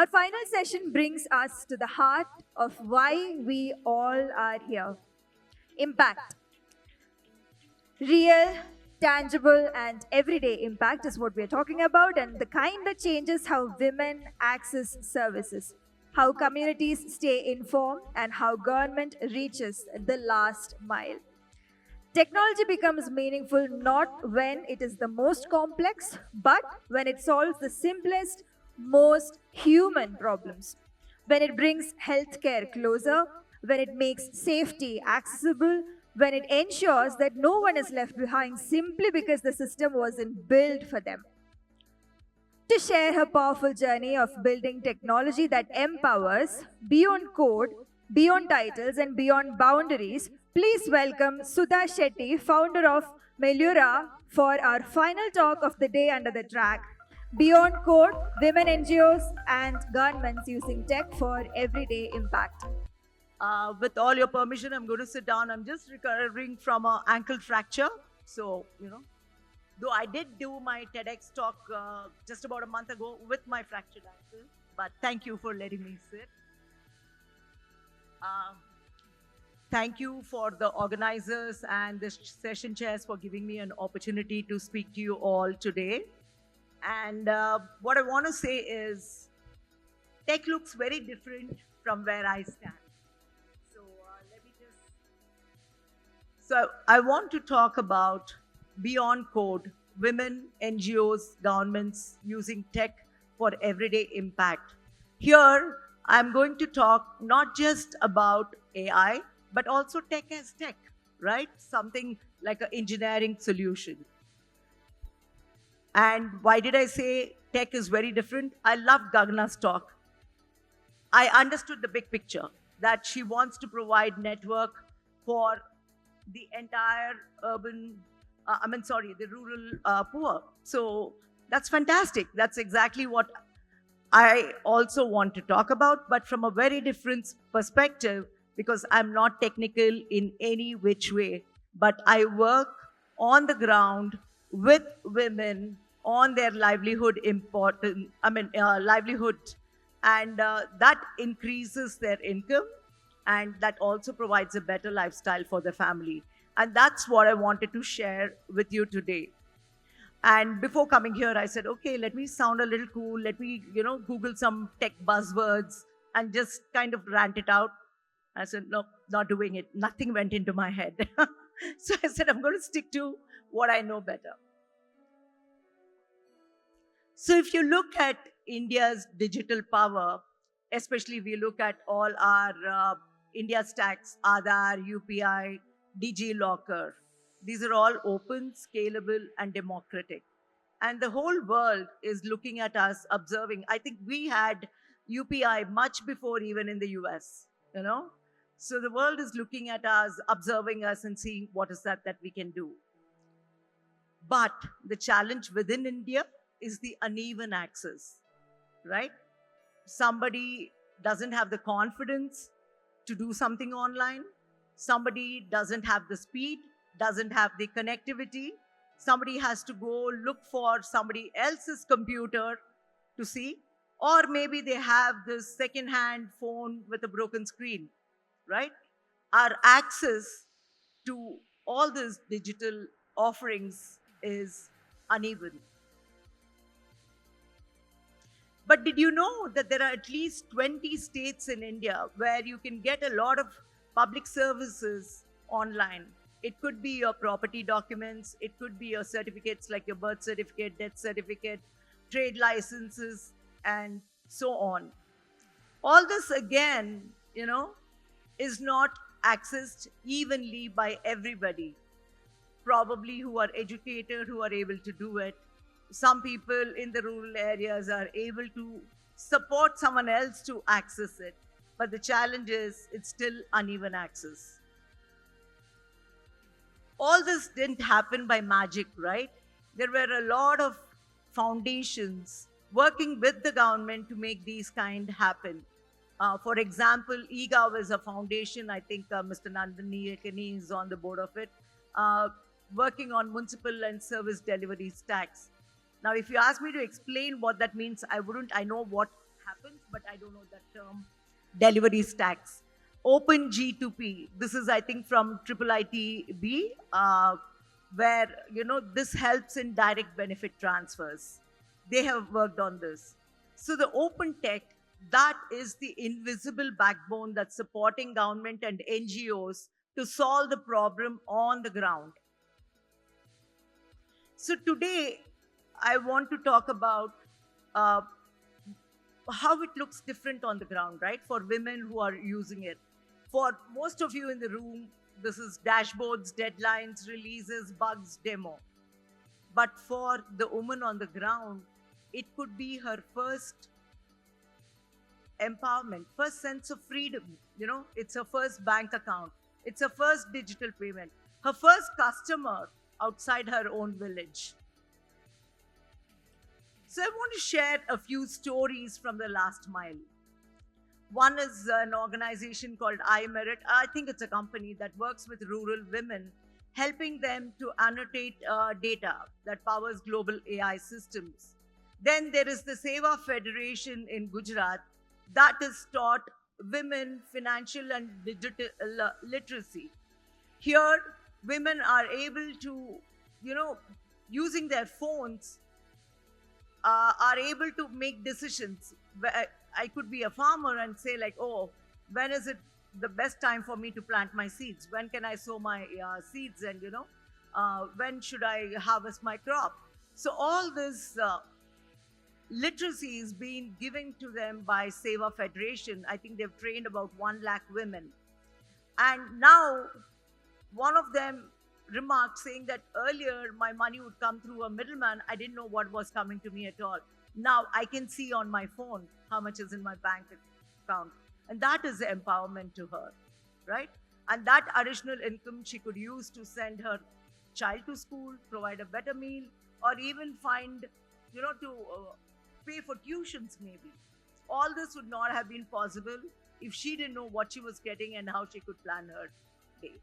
Our final session brings us to the heart of why we all are here. Impact. Real, tangible, and everyday impact is what we're talking about, and the kind that changes how women access services, how communities stay informed, and how government reaches the last mile. Technology becomes meaningful not when it is the most complex, but when it solves the simplest, most human problems. When it brings healthcare closer, when it makes safety accessible, when it ensures that no one is left behind simply because the system wasn't built for them. To share her powerful journey of building technology that empowers beyond code, beyond titles, and beyond boundaries, please welcome Sudha Shetty, founder of Melura, for our final talk of the day under the track Beyond Code, Women NGOs, and Governments Using Tech for Everyday Impact. With all your permission, I'm going to sit down. I'm just recovering from an ankle fracture. So, though I did do my TEDx talk just about a month ago with my fractured ankle, but thank you for letting me sit. Thank you for the organizers and the session chairs for giving me an opportunity to speak to you all today. And what I want to say is tech looks very different from where I stand. So I want to talk about Beyond Code, women, NGOs, governments using tech for everyday impact. Here, I'm going to talk not just about AI, but also tech as tech, right? Something like an engineering solution. And why did I say tech is very different? I love Gagna's talk. I understood the big picture that she wants to provide network for the entire the rural poor. So that's fantastic. That's exactly what I also want to talk about, but from a very different perspective, because I'm not technical in any which way, but I work on the ground with women on their livelihood, and that increases their income, and that also provides a better lifestyle for the family. And that's what I wanted to share with you today. And before coming here, I said, okay, let me sound a little cool. Let me, Google some tech buzzwords and just kind of rant it out. I said, no, not doing it. Nothing went into my head. So I said, I'm going to stick to what I know better. So if you look at India's digital power, especially if we look at all our India stacks, Aadhaar, UPI, DigiLocker, these are all open, scalable, and democratic. And the whole world is looking at us, observing. I think we had UPI much before even in the US, you know? So the world is looking at us, observing us, and seeing what is that we can do. But the challenge within India is the uneven access, right? Somebody doesn't have the confidence to do something online. Somebody doesn't have the speed, doesn't have the connectivity. Somebody has to go look for somebody else's computer to see. Or maybe they have this second-hand phone with a broken screen, right? Our access to all these digital offerings is uneven. But did you know that there are at least 20 states in India where you can get a lot of public services online? It could be your property documents, it could be your certificates like your birth certificate, death certificate, trade licenses, and so on. All this, again, is not accessed evenly by everybody. Probably who are educated, who are able to do it. Some people in the rural areas are able to support someone else to access it. But the challenge is it's still uneven access. All this didn't happen by magic, right? There were a lot of foundations working with the government to make these kind happen. For example, eGov is a foundation. I think Mr. Nandini Ekani is on the board of it, working on municipal and service delivery stacks. Now, if you ask me to explain what that means, I wouldn't. I know what happens, but I don't know that term. Delivery stacks. Open G2P. This is, I think, from Triple ITB, where this helps in direct benefit transfers. They have worked on this. So the open tech, that is the invisible backbone that's supporting government and NGOs to solve the problem on the ground. So today, I want to talk about uh, how it looks different on the ground, right? For women who are using it. For most of you in the room, this is dashboards, deadlines, releases, bugs, demo. But for the woman on the ground, it could be her first empowerment, first sense of freedom. It's her first bank account, it's her first digital payment, her first customer outside her own village. So I want to share a few stories from the last mile. One is an organization called iMerit. I think it's a company that works with rural women, helping them to annotate data that powers global AI systems. Then there is the Seva Federation in Gujarat that has taught women financial and digital literacy. Here, women are able to, using their phones, are able to make decisions. I could be a farmer and say like, oh, when is it the best time for me to plant my seeds? When can I sow my seeds? And when should I harvest my crop? So all this literacy is being given to them by Seva Federation. I think they've trained about 1 lakh women. And now one of them remarked saying that earlier my money would come through a middleman. I didn't know what was coming to me at all. Now I can see on my phone how much is in my bank account. And that is empowerment to her, right? And that additional income she could use to send her child to school, provide a better meal, or even find, to pay for tuitions maybe. All this would not have been possible if she didn't know what she was getting and how she could plan her day.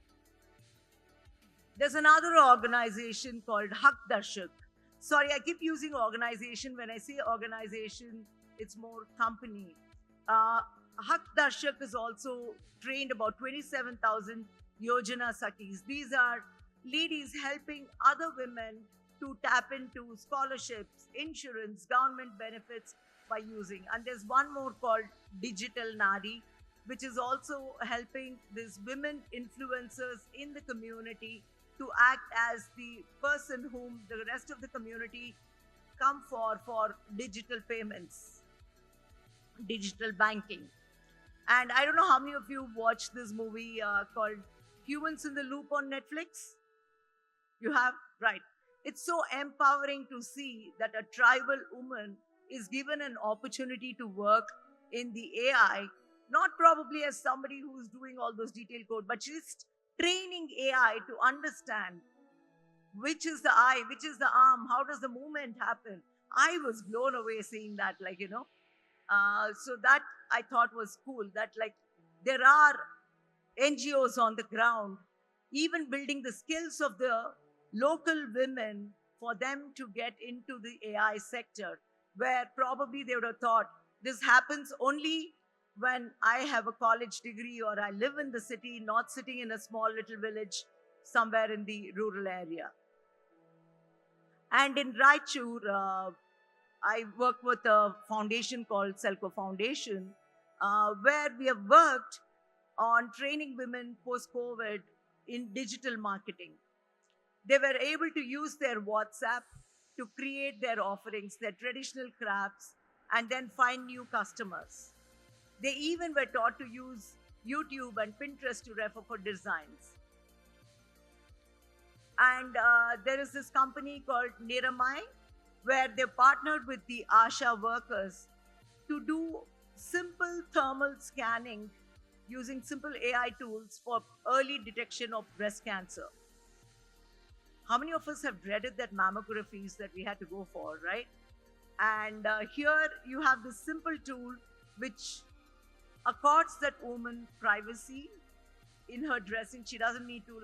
There's another organization called Hak Darshak. Sorry, I keep using organization. When I say organization, it's more company. Hak Darshak is also trained about 27,000 Yojana Sakis. These are ladies helping other women to tap into scholarships, insurance, government benefits by using. And there's one more called Digital Nadi, which is also helping these women influencers in the community to act as the person whom the rest of the community come for digital payments, digital banking. And I don't know how many of you watched this movie called Humans in the Loop on Netflix. You have? Right. It's so empowering to see that a tribal woman is given an opportunity to work in the AI, not probably as somebody who's doing all those detailed code, but she's training AI to understand which is the eye, which is the arm, how does the movement happen. I was blown away seeing that, so that I thought was cool, that there are NGOs on the ground, even building the skills of the local women for them to get into the AI sector, where probably they would have thought this happens only when I have a college degree or I live in the city, not sitting in a small little village somewhere in the rural area. And in Raichur, I work with a foundation called Selco Foundation, where we have worked on training women post-COVID in digital marketing. They were able to use their WhatsApp to create their offerings, their traditional crafts, and then find new customers. They even were taught to use YouTube and Pinterest to refer for designs. And there is this company called Niramai, where they partnered with the ASHA workers to do simple thermal scanning using simple AI tools for early detection of breast cancer. How many of us have dreaded that mammographies that we had to go for, right? And here you have this simple tool which accords that woman privacy in her dressing. She doesn't need to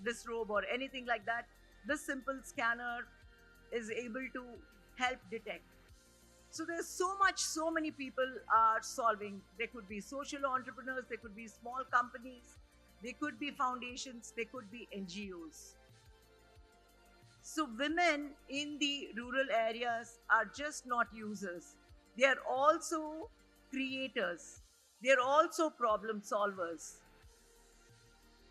disrobe or anything like that. This simple scanner is able to help detect. So there's so many people are solving. There could be social entrepreneurs, there could be small companies, there could be foundations, there could be NGOs. So women in the rural areas are just not users. They are also creators. They are also problem solvers.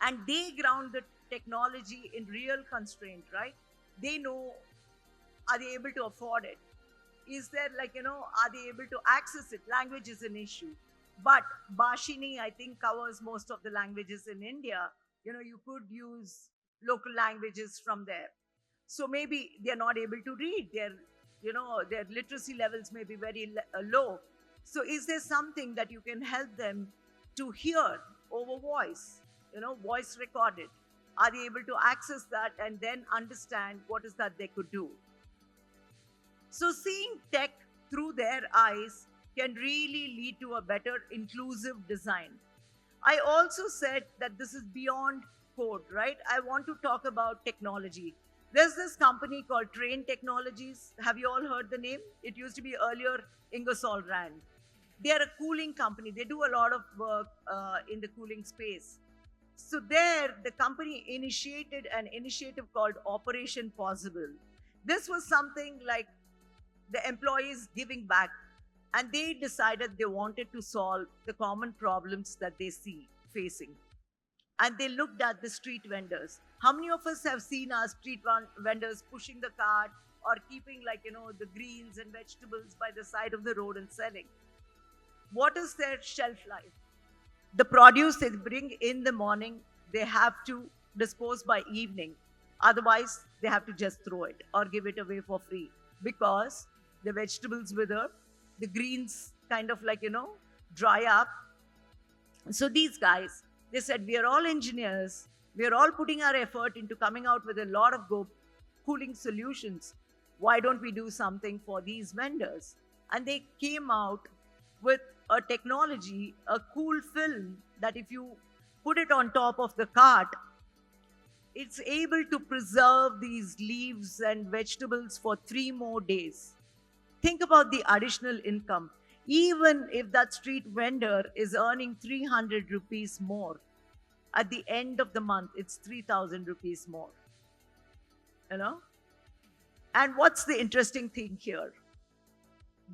And they ground the technology in real constraint, right? They know, are they able to afford it? Is there, like, are they able to access it? Language is an issue. But Bashini, I think, covers most of the languages in India. You could use local languages from there. So maybe they're not able to read. Their literacy levels may be very low. So is there something that you can help them to hear over voice, voice recorded? Are they able to access that and then understand what is that they could do? So seeing tech through their eyes can really lead to a better inclusive design. I also said that this is beyond code, right? I want to talk about technology. There's this company called Train Technologies. Have you all heard the name? It used to be earlier Ingersoll Rand. They are a cooling company. They do a lot of work in the cooling space. So there, the company initiated an initiative called Operation Possible. This was something like the employees giving back, and they decided they wanted to solve the common problems that they see facing. And they looked at the street vendors. How many of us have seen our street vendors pushing the cart or keeping, like, the greens and vegetables by the side of the road and selling? What is their shelf life? The produce they bring in the morning, they have to dispose by evening. Otherwise, they have to just throw it or give it away for free, because the vegetables wither, the greens kind of, like, dry up. So these guys, they said, we are all engineers. We are all putting our effort into coming out with a lot of cooling solutions. Why don't we do something for these vendors? And they came out with a technology, a cool film, that if you put it on top of the cart, it's able to preserve these leaves and vegetables for 3 more days. Think about the additional income. Even if that street vendor is earning 300 rupees more, at the end of the month, it's 3,000 rupees more. And what's the interesting thing here?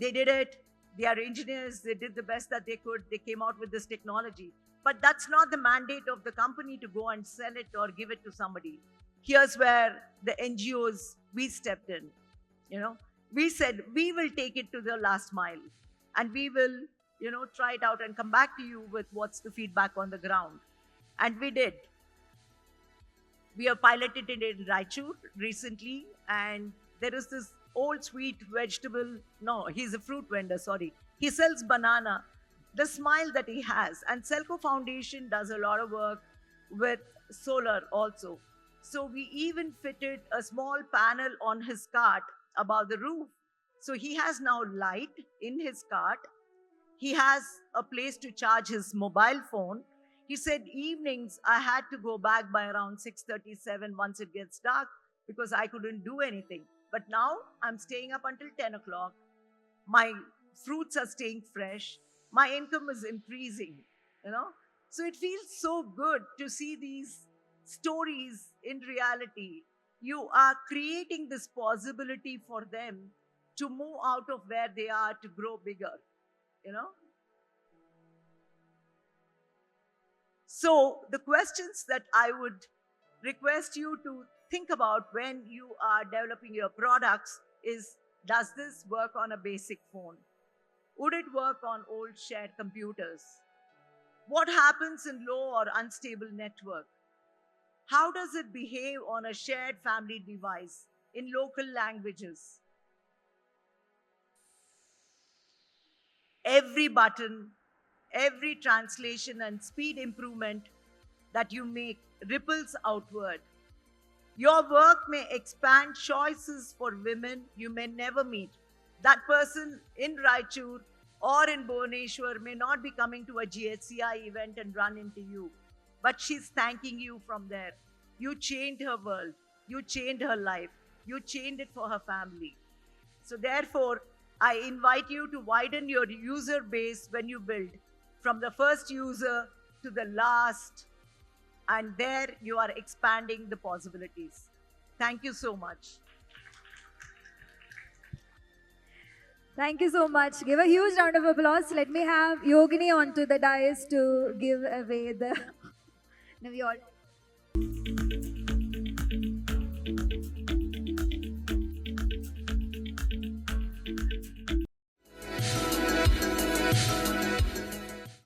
They did it. They are engineers. They did the best that they could. They came out with this technology. But that's not the mandate of the company to go and sell it or give it to somebody. Here's where the NGOs, we stepped in. We said, we will take it to the last mile, and we will, try it out and come back to you with what's the feedback on the ground. And we did. We have piloted it in Raichur recently, and there is this old sweet vegetable. No, he's a fruit vendor, sorry. He sells banana. The smile that he has. And Selco Foundation does a lot of work with solar also. So we even fitted a small panel on his cart above the roof. So he has now light in his cart. He has a place to charge his mobile phone. He said evenings I had to go back by around 6:37 once it gets dark, because I couldn't do anything. But now I'm staying up until 10 o'clock. My fruits are staying fresh. My income is increasing, So it feels so good to see these stories in reality. You are creating this possibility for them to move out of where they are to grow bigger, So the questions that I would request you to think about when you are developing your products is, does this work on a basic phone? Would it work on old shared computers? What happens in low or unstable network? How does it behave on a shared family device in local languages? Every button, every translation and speed improvement that you make ripples outward. Your work may expand choices for women you may never meet. That person in Raichur or in Bhubaneswar may not be coming to a GHCI event and run into you, but she's thanking you from there. You changed her world. You changed her life. You changed it for her family. So therefore, I invite you to widen your user base when you build, from the first user to the last, and there you are expanding the possibilities. Thank you so much. Thank you so much. Give a huge round of applause. Let me have Yogini onto the dais to give away the. Now we all.